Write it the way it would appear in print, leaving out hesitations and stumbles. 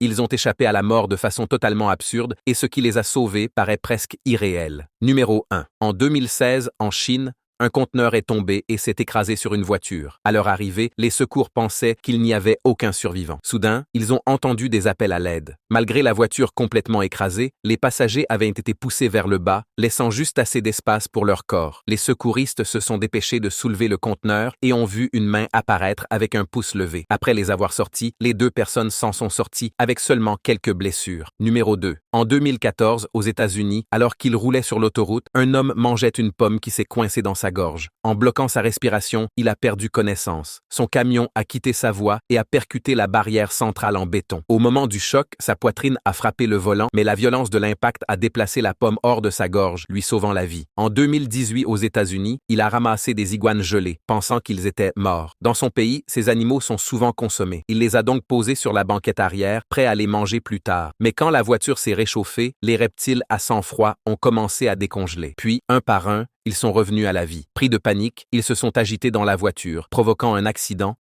Ils ont échappé à la mort de façon totalement absurde et ce qui les a sauvés paraît presque irréel. Numéro 1. En 2016, en Chine, un conteneur est tombé et s'est écrasé sur une voiture. À leur arrivée, les secours pensaient qu'il n'y avait aucun survivant. Soudain, ils ont entendu des appels à l'aide. Malgré la voiture complètement écrasée, les passagers avaient été poussés vers le bas, laissant juste assez d'espace pour leur corps. Les secouristes se sont dépêchés de soulever le conteneur et ont vu une main apparaître avec un pouce levé. Après les avoir sortis, les deux personnes s'en sont sorties avec seulement quelques blessures. Numéro 2. En 2014, aux États-Unis, alors qu'il roulait sur l'autoroute, un homme mangeait une pomme qui s'est coincée dans sa gorge. En bloquant sa respiration, il a perdu connaissance. Son camion a quitté sa voie et a percuté la barrière centrale en béton. Au moment du choc, sa poitrine a frappé le volant, mais la violence de l'impact a déplacé la pomme hors de sa gorge, lui sauvant la vie. En 2018, aux États-Unis, il a ramassé des iguanes gelées, pensant qu'ils étaient morts. Dans son pays, ces animaux sont souvent consommés. Il les a donc posés sur la banquette arrière, prêts à les manger plus tard. Mais quand la voiture s'est réchauffée, les reptiles à sang froid ont commencé à décongeler. Puis, un par un, ils sont revenus à la vie. Pris de panique, ils se sont agités dans la voiture, provoquant un accident